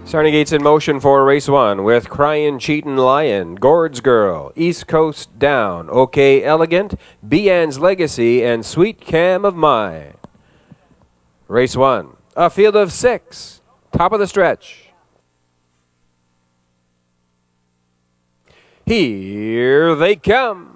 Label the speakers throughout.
Speaker 1: Starting gates in motion for race one with Cryin' Cheatin' Lion, Gord's Girl, East Coast Down, OK Elegant, Bean's Legacy, and Sweet Cam of Mine. Race one, a field of 6, top of the stretch. Here they come.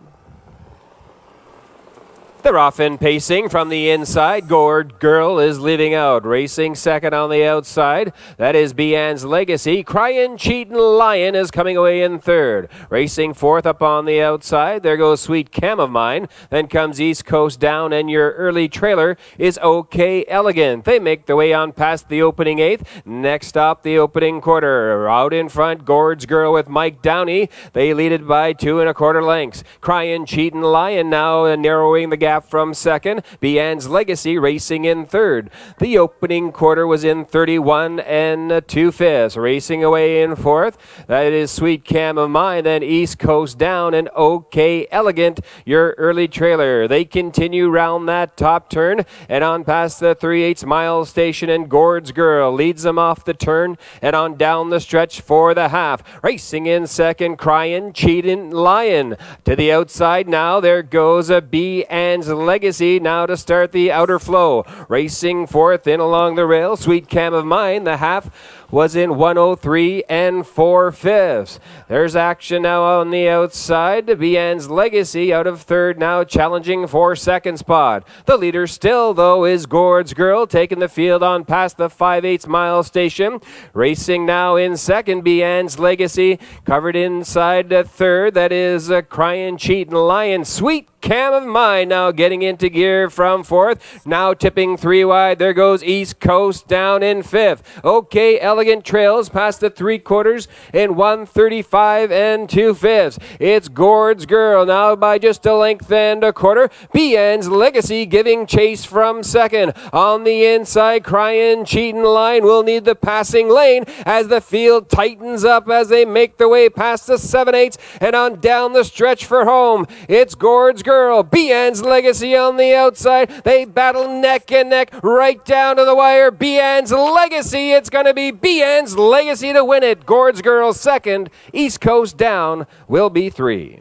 Speaker 1: They're off and pacing from the inside. Gord Girl is leading out. Racing second on the outside. That is Bean's Legacy. Cryin' Cheatin' Lion is coming away in third. Racing fourth up on the outside. There goes Sweet Cam of Mine. Then comes East Coast Down, and your early trailer is OK Elegant. They make their way on past the opening 8th. Next stop, the opening quarter. Out in front, Gord's Girl with Mike Downey. They lead it by 2 1/4 lengths. Cryin' Cheatin' Lion now narrowing the gap from second. Bean's Legacy racing in third. The opening quarter was in 31 2/5. Racing away in fourth. That is Sweet Cam of Mine. Then East Coast Down and OK Elegant, your early trailer. They continue round that top turn and on past the 3/8 mile station, and Gord's Girl leads them off the turn and on down the stretch for the half. Racing in second, Cryin' Cheatin' Lion. To the outside now, there goes a Bean's Legacy now to start the outer flow. Racing fourth in along the rail, Sweet Cam of Mine. The half was in 1:03 4/5. There's action now on the outside. Bean's Legacy out of third now, challenging for second spot. The leader still, though, is Gord's Girl, taking the field on past the 5/8 mile station. Racing now in second, Bean's Legacy. Covered inside third, that is Cryin' Cheatin' Lion. Sweet Cam of Mine now getting into gear from fourth. Now tipping 3 wide. There goes East Coast Down in fifth. OK Elegant trails past the 3/4 in 1:35 2/5. It's Gord's Girl now by just a length and a quarter. Bean's Legacy giving chase from second. On the inside, Cryin' Cheatin' Lion will need the passing lane as the field tightens up as they make their way past the 7/8 and on down the stretch for home. It's Gord's Girl, Bean's Legacy on the outside. They battle neck and neck right down to the wire. Bean's Legacy, it's going to be Bean's Legacy to win it. Gord's Girl second, East Coast Down will be 3.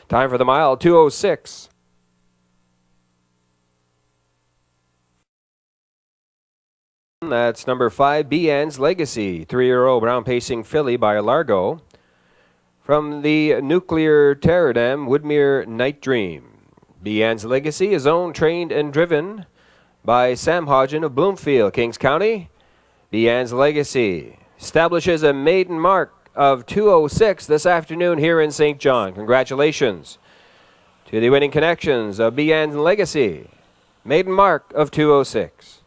Speaker 1: Time for the mile, 2:06. That's number 5, Bean's Legacy. 3-year-old brown pacing filly by Largo. From the Nuclear Pterodam, Woodmere Night Dream. Bean's Legacy is owned, trained, and driven by Sam Hodgen of Bloomfield, Kings County. Bean's Legacy establishes a maiden mark of 2:06 this afternoon here in St. John. Congratulations to the winning connections of Bean's Legacy. Maiden mark of 2:06.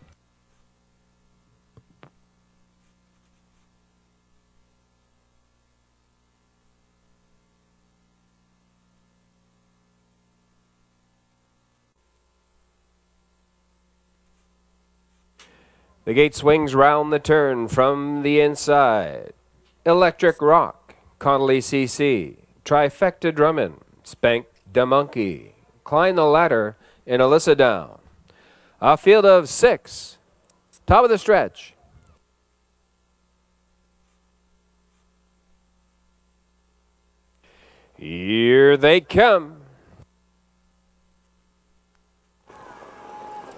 Speaker 1: The gate swings round the turn from the inside. Electric Rock, Connolly CC, Trifecta Drummond, Spank the Monkey, Climb the Ladder, and Alyssa Down. A field of 6, top of the stretch. Here they come.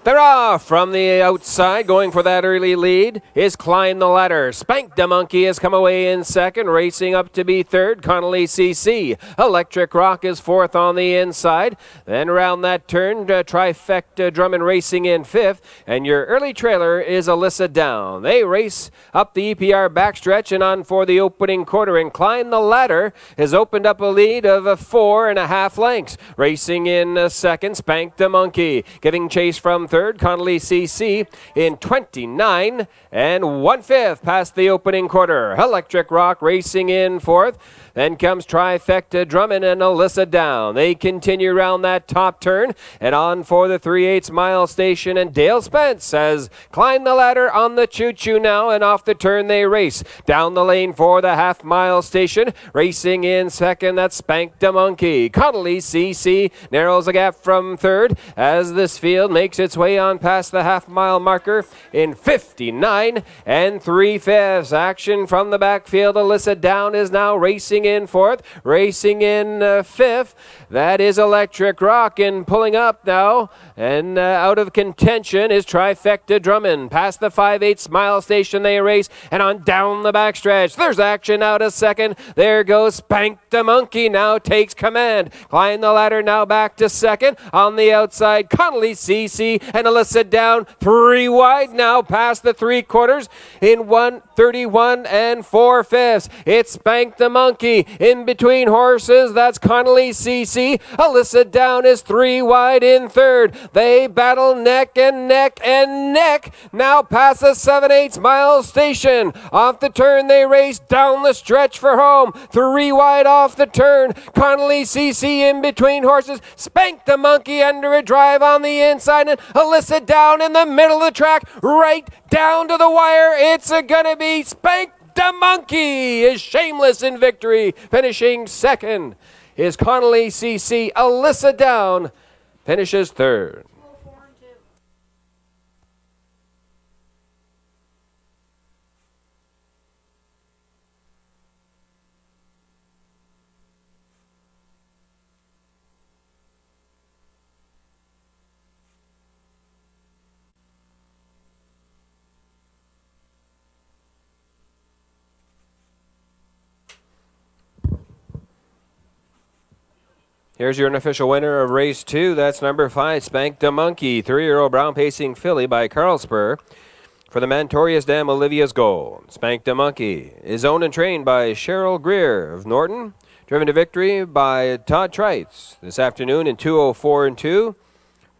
Speaker 1: They're off from the outside. Going for that early lead is Climb the Ladder. Spank the Monkey has come away in second. Racing up to be third, Connolly CC. Electric Rock is fourth on the inside. Then around that turn, Trifecta Drummond racing in fifth. And your early trailer is Alyssa Down. They race up the EPR backstretch and on for the opening quarter. And Climb the Ladder has opened up a lead of 4 1/2 lengths. Racing in second, Spank the Monkey. Giving chase from third, Connolly CC in 29 1/5 past the opening quarter. Electric Rock racing in fourth. Then comes Trifecta Drummond and Alyssa Down. They continue round that top turn and on for the 3/8 mile station. And Dale Spence has climbed the ladder on the choo-choo now, and off the turn they race. Down the lane for the half-mile station. Racing in second, that's Spank the Monkey. Connolly CC narrows the gap from third as this field makes its way on past the half-mile marker in 59 3/5. Action from the backfield. Alyssa Down is now racing in fourth, racing in fifth. That is Electric Rock, and pulling up now and out of contention is Trifecta Drummond. Past the 5/8 mile station they race, and on down the backstretch. There's action out a second. There goes Spank the Monkey, now takes command. Climb the ladder now back to second. On the outside, Connolly CC and Alyssa Down, 3 wide now past the 3/4 in 1:31 4/5. It's Spank the Monkey in between horses. That's Connolly CC. Alyssa Down is 3 wide in third. They battle neck and neck and neck. Now past the 7/8 mile station. Off the turn they race down the stretch for home. 3 wide off the turn. Connolly CC in between horses. Spank the Monkey under a drive on the inside. And Alyssa Down in the middle of the track. Right down to the wire. It's gonna be Spank the Monkey is shameless in victory. Finishing second is Connolly CC. Alyssa Down finishes third. Here's your unofficial winner of race 2. That's number 5, Spank the Monkey, 3-year-old brown pacing filly by Carl Spur for the Mantorius Dam Olivia's Goal. Spank the Monkey is owned and trained by Cheryl Greer of Norton, driven to victory by Todd Trites this afternoon in 2:04 2,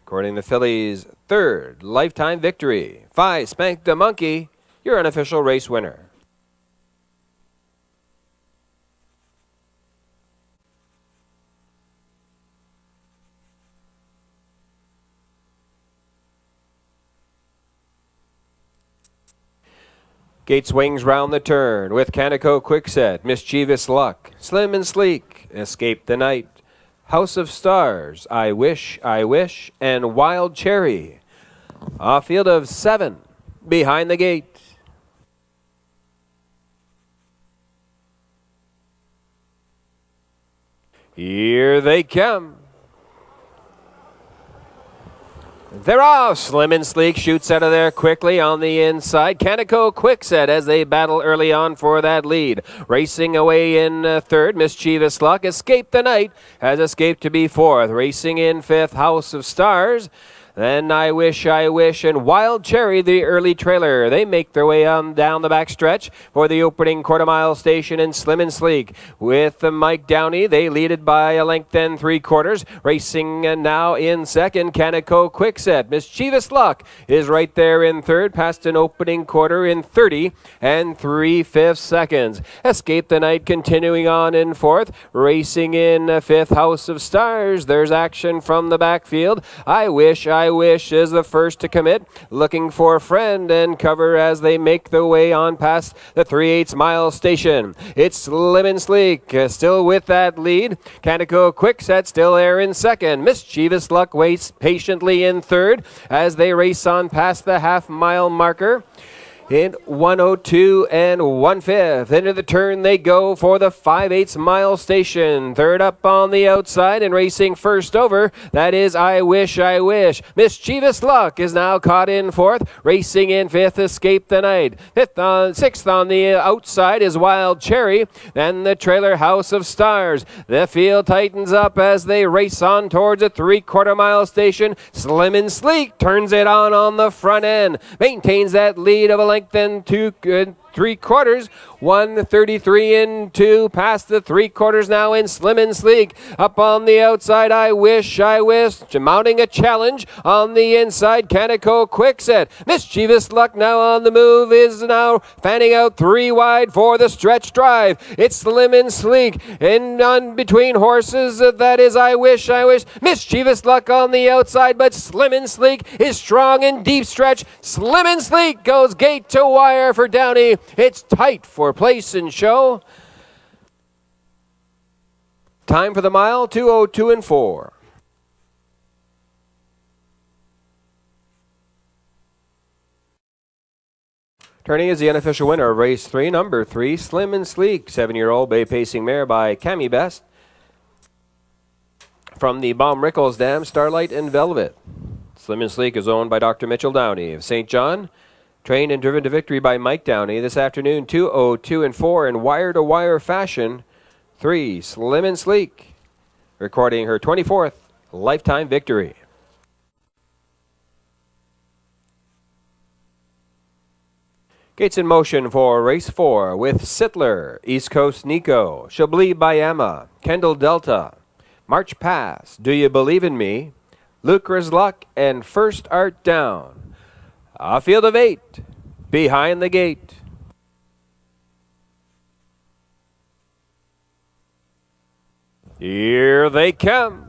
Speaker 1: recording the filly's 3rd lifetime victory. 5, Spank the Monkey, your unofficial race winner. Gate swings round the turn with Canico Quickset, Mischievous Luck, Slim and Sleek, Escape the Night, House of Stars, I Wish, and Wild Cherry. A field of 7 behind the gate. Here they come. They're off. Slim and Sleek shoots out of there quickly on the inside. Canico Quickset as they battle early on for that lead. Racing away in third, Mischievous Luck. Escape the Night has escaped to be fourth. Racing in fifth, House of Stars. Then I Wish, and Wild Cherry, the early trailer. They make their way on down the back stretch for the opening quarter-mile station in Slim and Sleek. With Mike Downey, they lead it by a length and 3/4. Racing now in second, Canico Quickset. Mischievous Luck is right there in third, past an opening quarter in 30 3/5 seconds. Escape the Night continuing on in fourth. Racing in fifth, House of Stars. There's action from the backfield. I Wish is the first to commit, looking for a friend and cover as they make their way on past the 3/8 mile station. It's Slim and Sleek still with that lead. Canico Quickset still there in second. Mischievous Luck waits patiently in third as they race on past the half-mile marker. In 1:02 1/5. Into the turn they go for the 5/8 mile station. Third up on the outside and racing first over. That is I Wish. Mischievous Luck is now caught in fourth. Racing in fifth, Escape the Night. Sixth on the outside is Wild Cherry. Then the trailer, House of Stars. The field tightens up as they race on towards a 3/4 mile station. Slim and Sleek turns it on the front end. Maintains that lead of a length and 2 3/4, 1:33 2, past the 3/4 now in Slim and Sleek. Up on the outside, I Wish, mounting a challenge on the inside, Canico Quickset. Mischievous Luck now on the move, is now fanning out 3 wide for the stretch drive. It's Slim and Sleek, and on between horses, that is I Wish. Mischievous Luck on the outside, but Slim and Sleek is strong in deep stretch. Slim and Sleek goes gate to wire for Downey. It's tight for place and show. Time for the mile, 2:02 4. Turning is the unofficial winner of race 3, number 3, Slim and Sleek, 7-year-old bay pacing mare by Cami Best. From the Baum Rickles Dam, Starlight and Velvet. Slim and Sleek is owned by Dr. Mitchell Downey of St. John. Trained and driven to victory by Mike Downey. This afternoon, 2:02 and 4 in wire-to-wire fashion. 3, Slim and Sleek, recording her 24th lifetime victory. Gates in motion for race 4 with Sittler, East Coast Nico, Chablis Bayama, Kendall Delta, March Pass, Do You Believe in Me, Lucra's Luck, and First Art Down. A field of 8 behind the gate. Here they come.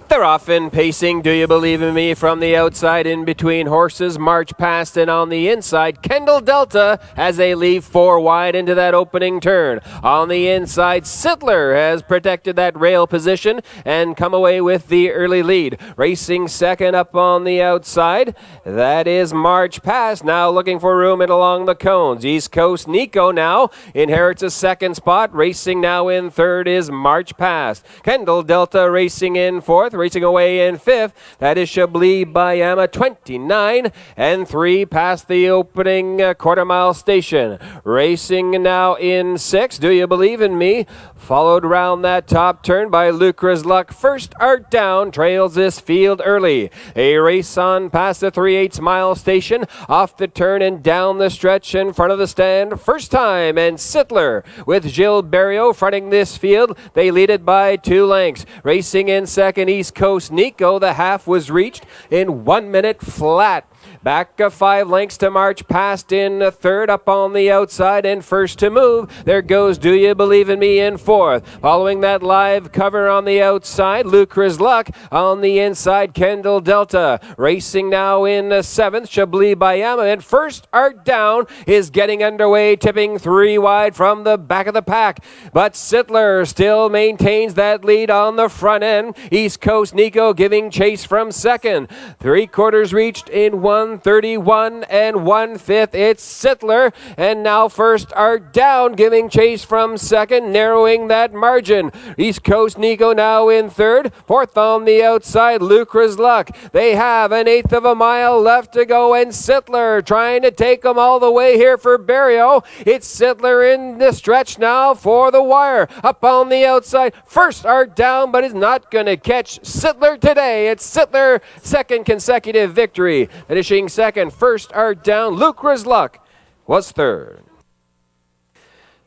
Speaker 1: They're off in pacing, Do You Believe in Me, from the outside in between horses. March Past, and on the inside, Kendall Delta as they leave 4 wide into that opening turn. On the inside, Sittler has protected that rail position and come away with the early lead. Racing second up on the outside, that is March Past, now looking for room in along the cones. East Coast Nico now inherits a second spot. Racing now in third is March Past. Kendall Delta racing in fourth. Racing away in fifth, that is Chablis Bayama, 29 and 3 past the opening quarter-mile station. Racing now in sixth, Do You Believe in Me, followed round that top turn by Lucra's Luck. First Art Down trails this field early. A race on past the 3/8 mile station, off the turn and down the stretch in front of the stand. First Time and Sittler with Gilles Barrio fronting this field. They lead it by 2 lengths. Racing in second, East Coast Nico. The half was reached in 1 minute flat. Back 5 lengths to March Past in third, up on the outside and first to move. There goes Do You Believe in Me in fourth. Following that live cover on the outside, Lucra's Luck. On the inside, Kendall Delta. Racing now in seventh, Chablis Bayama. And First Art Down is getting underway, tipping 3 wide from the back of the pack. But Sittler still maintains that lead on the front end. East Coast Nico giving chase from second. 3/4 reached in 1:31 and 1/5. It's Sittler, and now First Art Down giving chase from second, narrowing that margin. East Coast Nico now in third. Fourth on the outside, Lucra's Luck. They have 1/8 of a mile left to go, and Sittler trying to take them all the way here for Barrio. It's Sittler in the stretch now for the wire. Up on the outside, First Art Down, but is not going to catch Sittler today. It's Sittler, second consecutive victory. Finishing second, First Art Down. Lucra's Luck was third.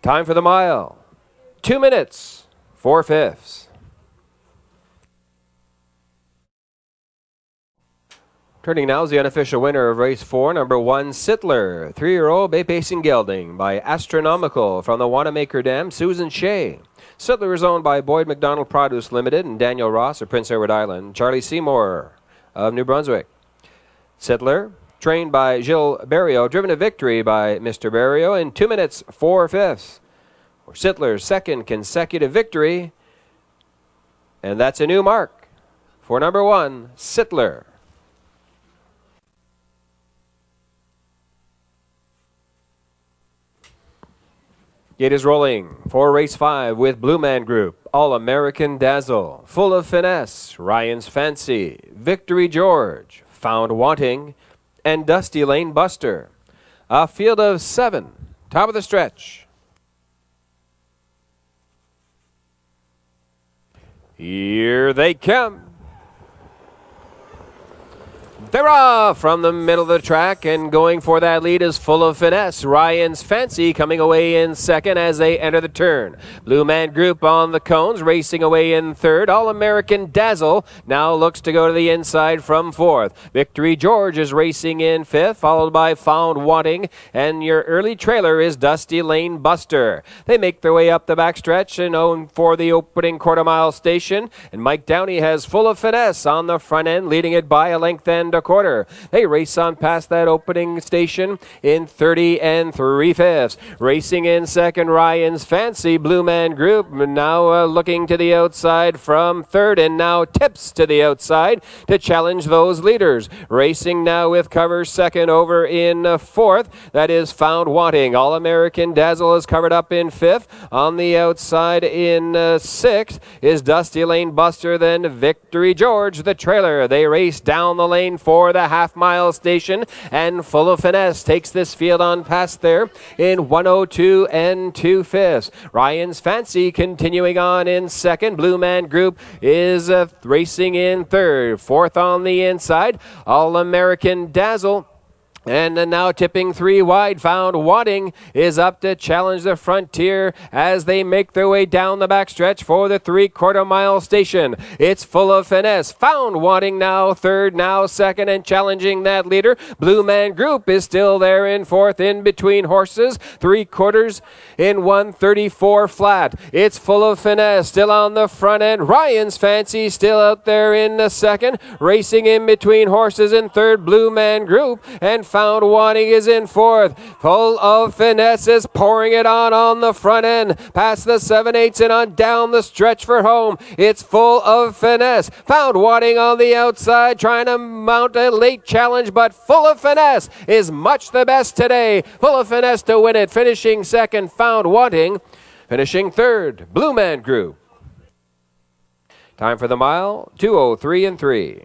Speaker 1: Time for the mile. 2 minutes, 4/5. Turning now is the unofficial winner of race 4, number 1, Sittler, 3-year-old bay pacing gelding by Astronomical from the Wanamaker Dam, Susan Shea. Sittler is owned by Boyd McDonald Produce Limited and Daniel Ross of Prince Edward Island, Charlie Seymour of New Brunswick. Sittler, trained by Gilles Barrio, driven to victory by Mr. Barrio in 2 minutes, 4/5. For Sittler's second consecutive victory, and that's a new mark for number 1, Sittler. It is rolling for race 5 with Blue Man Group, All-American Dazzle, Full of Finesse, Ryan's Fancy, Victory George, Found Wanting, and Dusty Lane Buster. A field of 7, top of the stretch. Here they come. They're off from the middle of the track, and going for that lead is Full of Finesse. Ryan's Fancy coming away in second as they enter the turn. Blue Man Group on the cones, racing away in third. All-American Dazzle now looks to go to the inside from fourth. Victory George is racing in fifth, followed by Found Wanting, and your early trailer is Dusty Lane Buster. They make their way up the backstretch and own for the opening quarter-mile station, and Mike Downey has Full of Finesse on the front end, leading it by a length and 1.25. They race on past that opening station in 30 3/5. Racing in second, Ryan's Fancy. Blue Man Group now looking to the outside from third, and now tips to the outside to challenge those leaders. Racing now with cover second over in fourth. That is Found Wanting. All-American Dazzle is covered up in fifth. On the outside in sixth is Dusty Lane Buster, then Victory George, the trailer. They race down the lane for the half-mile station, and Full of Finesse takes this field on past there in 1:02 2/5. Ryan's Fancy continuing on in second. Blue Man Group is racing in third. Fourth on the inside, All-American Dazzle. And now tipping three wide, Found Wanting is up to challenge the Frontier as they make their way down the backstretch for the 3/4 mile station. It's Full of Finesse. Found Wanting now third, now second, and challenging that leader. Blue Man Group is still there in fourth, in between horses. 3/4 in 1:34 flat. It's Full of Finesse still on the front end. Ryan's Fancy still out there in the second. Racing in between horses in third, Blue Man Group, and Found Wanting is in fourth. Full of Finesse is pouring it on the front end, past the 7/8 and on down the stretch for home. It's Full of Finesse. Found Wanting on the outside, trying to mount a late challenge, but Full of Finesse is much the best today. Full of Finesse to win it, finishing second. Found Wanting finishing third. Blue Man Group. Time for the mile, 2:03 3.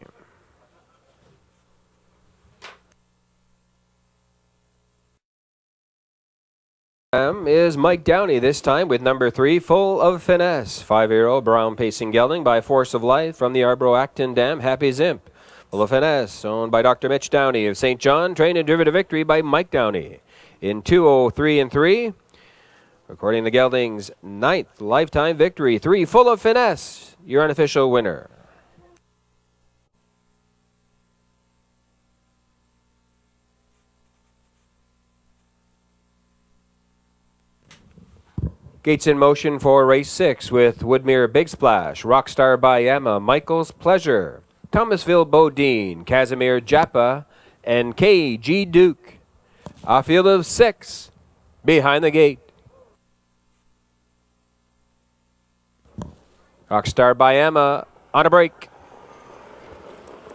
Speaker 1: Is Mike Downey, this time with number 3, Full of Finesse. 5-year-old brown pacing gelding by Force of Life from the Arbro-Acton Dam, Happy Zimp. Full of Finesse, owned by Dr. Mitch Downey of St. John, trained and driven to victory by Mike Downey. In 2:03 3, recording the gelding's 9th lifetime victory. 3, Full of Finesse, your unofficial winner. Gates in motion for race 6 with Woodmere Big Splash, Rockstar by Emma, Michael's Pleasure, Thomasville Bodine, Casimir Japa, and K.G. Duke. A field of 6 behind the gate. Rockstar by Emma on a break.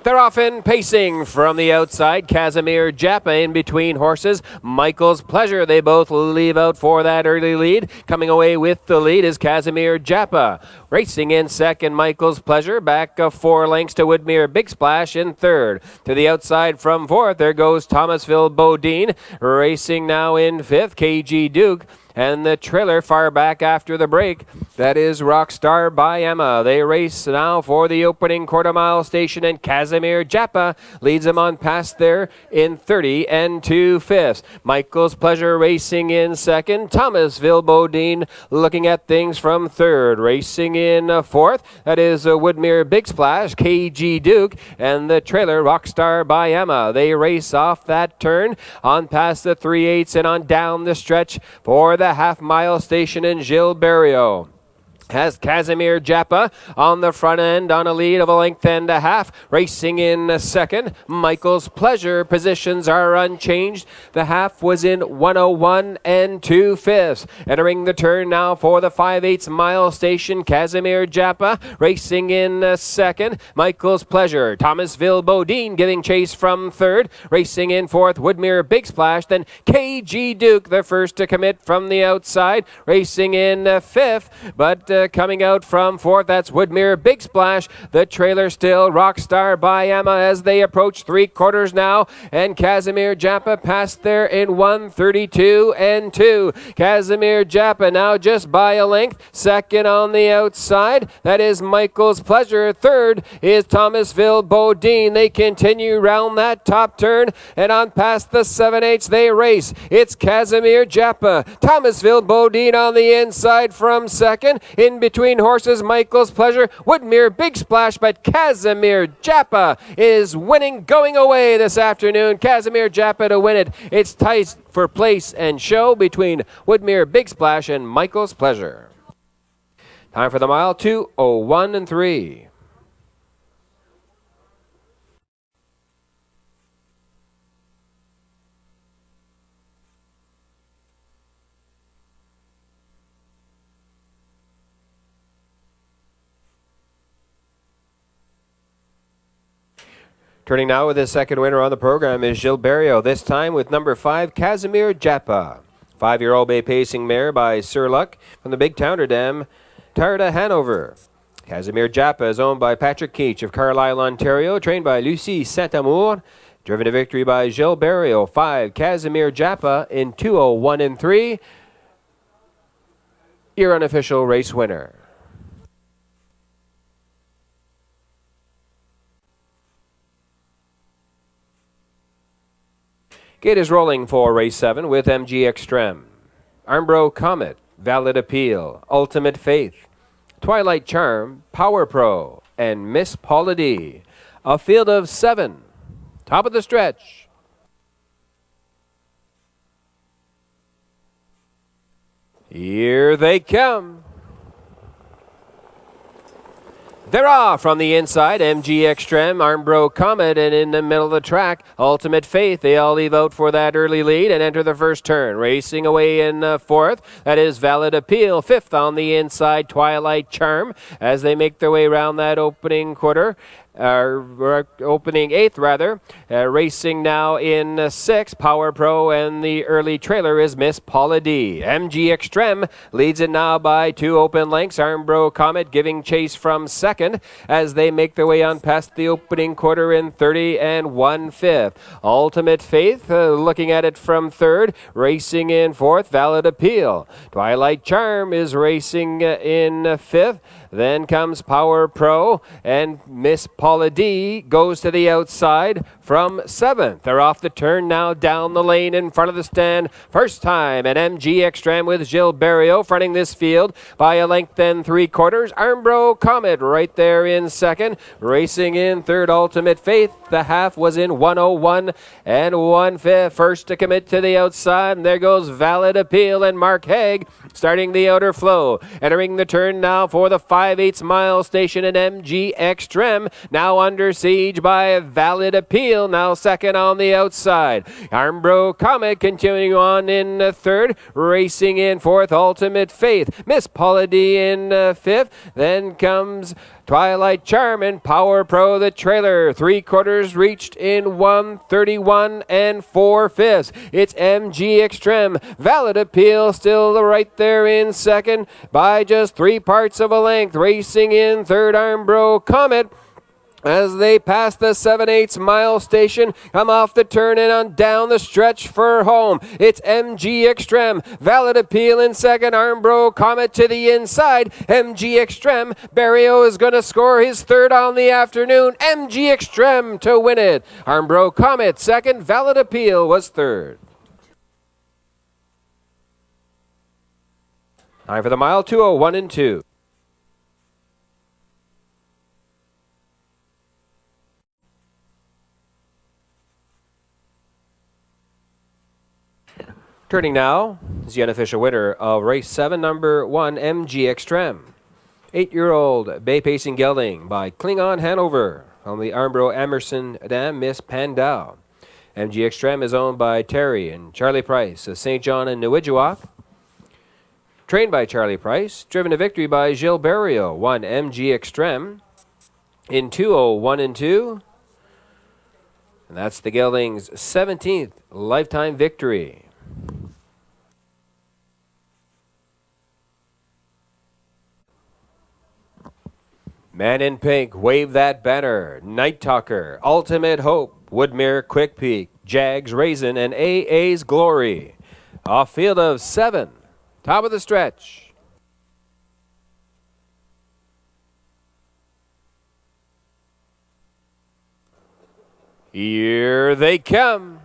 Speaker 1: They're off in pacing from the outside. Casimir Japa in between horses. Michael's Pleasure. They both leave out for that early lead. Coming away with the lead is Casimir Japa. Racing in second, Michael's Pleasure. Back 4 lengths to Woodmere Big Splash in third. To the outside from fourth, there goes Thomasville Bodine. Racing now in fifth, KG Duke. And the trailer far back after the break, that is Rockstar by Emma. They race now for the opening quarter-mile station, and Casimir Japa leads them on past there in 30 2/5. Michael's Pleasure racing in second. Thomasville Bodine looking at things from third. Racing in fourth, that is Woodmere Big Splash, KG Duke, and the trailer Rockstar by Emma. They race off that turn on past the 3/8 and on down the stretch for the half-mile station in Gilles Barrio. Has Casimir Japa on the front end on a lead of a length and a half. Racing in second, Michael's Pleasure. Positions are unchanged. The half was in 1:01 2/5. Entering the turn now for the 5/8 mile station, Casimir Japa. Racing in second, Michael's Pleasure. Thomasville Bodine giving chase from third. Racing in fourth, Woodmere Big Splash. Then KG Duke, the first to commit from the outside. Racing in fifth, but coming out from fourth, that's Woodmere Big Splash. The trailer still Rockstar by Emma as they approach 3/4 now, and Casimir Japa passed there in 1:32 2. Casimir Japa now just by a length. Second on the outside, that is Michael's Pleasure. Third is Thomasville Bodine. They continue round that top turn, and on past the 7/8 they race. It's Casimir Japa. Thomasville Bodine on the inside from second. In between horses, Michael's Pleasure, Woodmere Big Splash, but Casimir Japa is winning, going away this afternoon. Casimir Japa to win it. It's tight for place and show between Woodmere Big Splash and Michael's Pleasure. Time for the mile, 2:01 3. Turning now with his second winner on the program is Gilberto, this time with number 5, Casimir Japa. 5-year-old bay pacing mare by Sir Luck from the Big Towner Dam, Tarda, Hanover. Casimir Japa is owned by Patrick Keach of Carlisle, Ontario, trained by Lucie Saint-Amour, driven to victory by Gilberto. 5, Casimir Japa in 2:01 3. Your unofficial race winner. Gate is rolling for race 7 with MG Extreme, Armbro Comet, Valid Appeal, Ultimate Faith, Twilight Charm, Power Pro, and Miss Paula D. A field of 7. Top of the stretch. Here they come. They're off from the inside. MG Extreme, Armbro Comet, and in the middle of the track, Ultimate Faith. They all leave out for that early lead and enter the first turn. Racing away in fourth, that is Valid Appeal. Fifth on the inside, Twilight Charm, as they make their way around that opening quarter. Opening eighth, rather. Racing now in sixth, Power Pro, and the early trailer is Miss Paula D. MG Extreme leads it now by 2 open lengths. Armbro Comet giving chase from second as they make their way on past the opening quarter in 30 1/5. Ultimate Faith looking at it from third. Racing in fourth, Valid Appeal. Twilight Charm is racing in fifth. Then comes Power Pro, and Miss Paula D goes to the outside from seventh. They're off the turn now down the lane in front of the stand. First time, and MG Extreme with Gilberto fronting this field by a length and 3/4. Armbro Comet right there in second. Racing in third, Ultimate Faith. The half was in 1:01 1/5. First to commit to the outside, and there goes Valid Appeal and Mark Haig starting the outer flow. Entering the turn now for the 5/8 mile station, and MG Extreme now under siege by Valid Appeal, now second on the outside. Armbro Comet continuing on in third. Racing in fourth, Ultimate Faith. Miss Paula D in fifth. Then comes Twilight Charm and Power Pro, the trailer. 3/4 reached in 1:31 4/5. It's MG Extreme. Valid Appeal still right there in second by just 3 parts of a length. Racing in third, Armbro Comet. As they pass the 7/8 mile station, come off the turn and on down the stretch for home. It's MG Extreme. Valid Appeal in second. Armbro Comet to the inside. MG Extreme. Barrio is going to score his third on the afternoon. MG Extreme to win it. Armbro Comet second. Valid Appeal was third. Time for the mile, 2:01 2. Turning now is the unofficial winner of race 7, number 1, MG Extreme. 8-year-old bay pacing gelding by Klingon Hanover on the Armbro Emerson Dam, Miss Pandau. MG Extreme is owned by Terry and Charlie Price of St. John and Newidgewok. Trained by Charlie Price, driven to victory by Gilberto. 1 MG Extreme in 2:01 2. And that's the gelding's 17th lifetime victory. Man in Pink, Wave That Banner, Night Talker, Ultimate Hope, Woodmere Quick Peak, Jags Raisin, and AA's Glory. Off field of 7, top of the stretch. Here they come.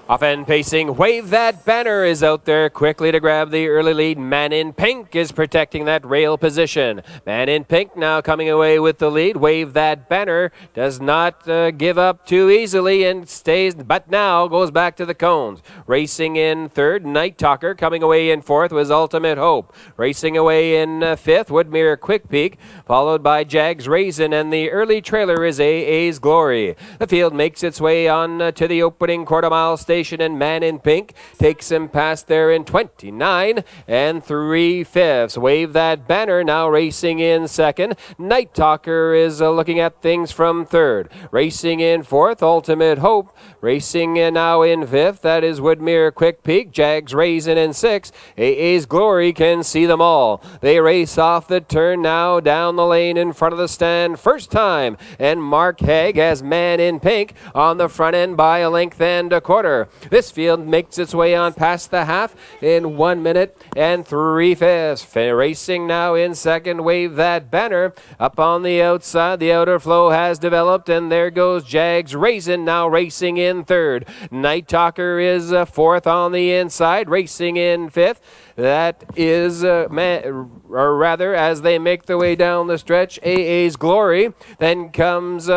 Speaker 1: Off end pacing, Wave That Banner is out there quickly to grab the early lead. Man in Pink is protecting that rail position. Man in Pink now coming away with the lead. Wave That Banner does not give up too easily and stays, but now goes back to the cones. Racing in third, Night Talker. Coming away in fourth was Ultimate Hope. Racing away in fifth, Woodmere Quick Peak, followed by Jags Raisin, and the early trailer is AA's Glory. The field makes its way on to the opening quarter mile station. station, and Man in Pink takes him past there in 29 and 3/5. Wave That Banner now racing in second. Night Talker is looking at things from third. Racing in fourth, Ultimate Hope. Racing in now in fifth, that is Woodmere Quick Peak. Jags Raisin in sixth. AA's Glory can see them all. They race off the turn now down the lane in front of the stand. First time, and Mark Haig has Man in Pink on the front end by a length and a quarter. This field makes its way on past the half in 1 minute and 3/5. Racing now in second, Wave That Banner. Up on the outside, the outer flow has developed, and there goes Jags Raisin now racing in third. Night Talker is fourth on the inside, racing in fifth. That is, or rather, as they make their way down the stretch, AA's Glory. Then comes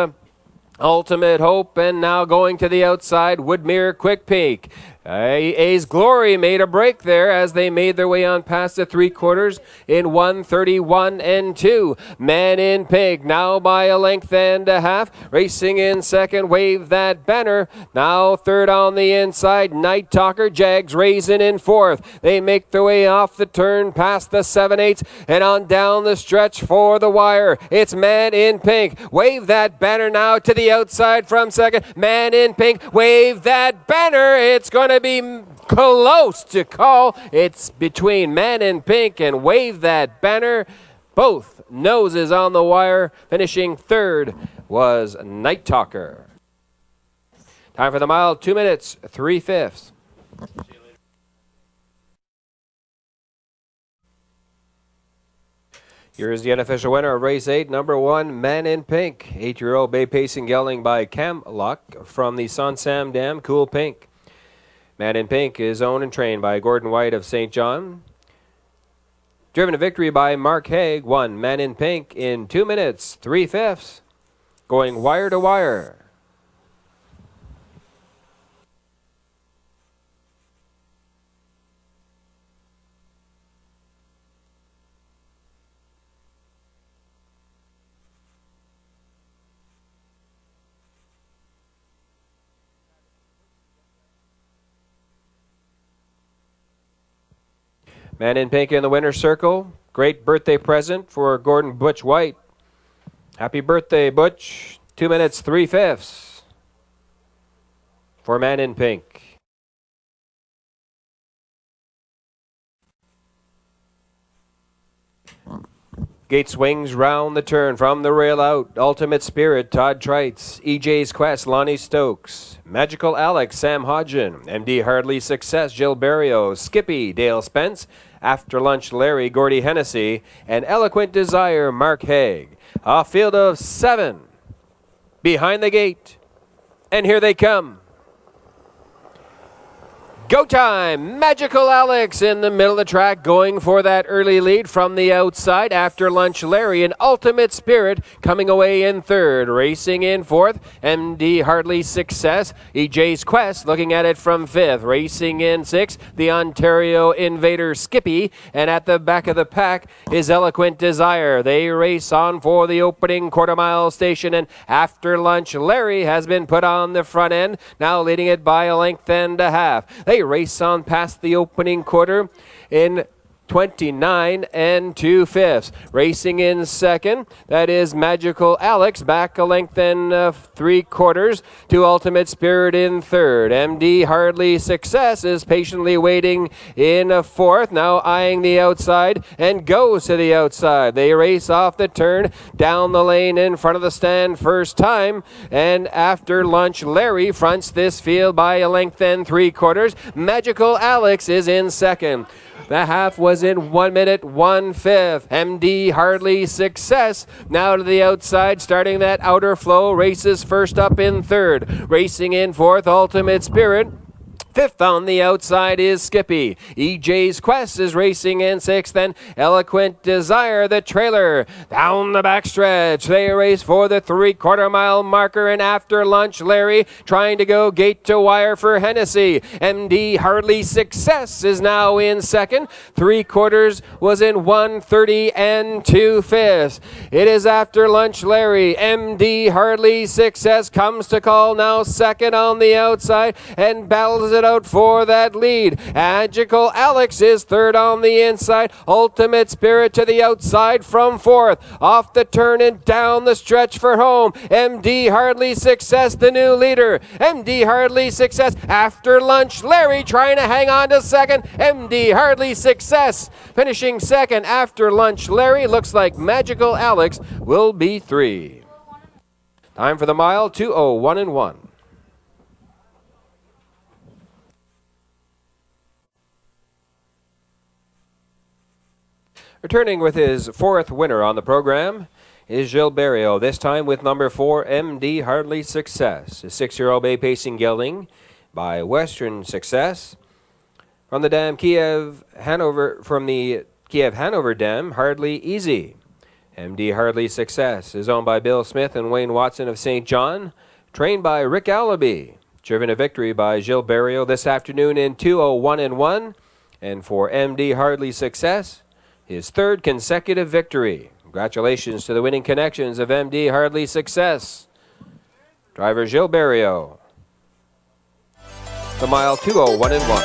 Speaker 1: Ultimate Hope, and now going to the outside, Woodmere Quick Peak. AA's Glory made a break there as they made their way on past the three-quarters in 1:31 and 2. Man in Pink now by a length and a half. Racing in second, Wave That Banner. Now third on the inside, Night Talker. Jags Raisin in fourth. They make their way off the turn past the 7/8 and on down the stretch for the wire. It's Man in Pink. Wave That Banner now to the outside from second. Man in Pink. Wave That Banner. It's going to be close to call. It's between Man in Pink and Wave That Banner. Both noses on the wire. Finishing third was Night Talker. Time for the mile, 2 minutes, 3/5. Here's the unofficial winner of race 8, number 1, Man in Pink. 8-year-old bay pacing gelding by Cam Luck from the Sonsam Dam Cool Pink. Man in Pink is owned and trained by Gordon White of St. John. Driven to victory by Mark Haig, won Man in Pink in 2 minutes, 3/5. Going wire to wire. Man in Pink in the winner's circle. Great birthday present for Gordon Butch White. Happy birthday, Butch. 2 minutes, 3/5 for Man in Pink. Gate swings round the turn from the rail out. Ultimate Spirit, Todd Trites. EJ's Quest, Lonnie Stokes. Magical Alex, Sam Hodgin. MD Hardley Success, Jill Barrio. Skippy, Dale Spence. After Lunch, Larry, Gordy Hennessy. And Eloquent Desire, Mark Haig. A field of 7 behind the gate. And here they come. Go time! Magical Alex in the middle of the track going for that early lead from the outside. After Lunch, Larry and Ultimate Spirit coming away in third. Racing in fourth, MD Hardley Success. EJ's Quest looking at it from fifth. Racing in sixth, the Ontario Invader Skippy. And at the back of the pack is Eloquent Desire. They race on for the opening quarter-mile station. And After Lunch, Larry has been put on the front end. Now leading it by a length and a half. They race on past the opening quarter in 29 and 2/5. Racing in second, that is Magical Alex, back a length and 3/4 to Ultimate Spirit in third. MD Hardley Success is patiently waiting in fourth, now eyeing the outside and goes to the outside. They race off the turn down the lane in front of the stand first time, and After Lunch, Larry fronts this field by a length and 3/4. Magical Alex is in second. The half was in 1 minute, 1/5. MD Hardley Success now to the outside, starting that outer flow. Races first up in third. Racing in fourth, Ultimate Spirit. Fifth on the outside is Skippy. EJ's Quest is racing in sixth. Then Eloquent Desire, the trailer. Down the backstretch, they race for the 3/4 mile marker. And after lunch, Larry trying to go gate to wire for Hennessy. MD Hardly Success is now in second. 3/4 was in 1:30 and 2/5. It is after lunch, Larry. MD Hardly Success comes to call now second on the outside and battles it out for that lead. Magical Alex is third on the inside. Ultimate Spirit to the outside from fourth. Off the turn and down the stretch for home. MD Hardly Success, the new leader. MD Hardly Success after lunch. Larry trying to hang on to second. MD Hardly Success finishing second after lunch. Larry looks like Magical Alex will be 3. Time for the mile, 2:01 and 1. Returning with his 4th winner on the program is Gilberto, this time with number 4, MD Hardly Success. A 6-year-old bay pacing gelding by Western Success. From the Kiev Hanover Dam, Hardly Easy. MD Hardly Success is owned by Bill Smith and Wayne Watson of St. John. Trained by Rick Allaby. Driven to victory by Gilberto this afternoon in 2:01 and 1. And for MD Hardly Success, his 3rd consecutive victory. Congratulations to the winning connections of MD Hardly Success. Driver Gilberto. The mile, 2:01 and 1.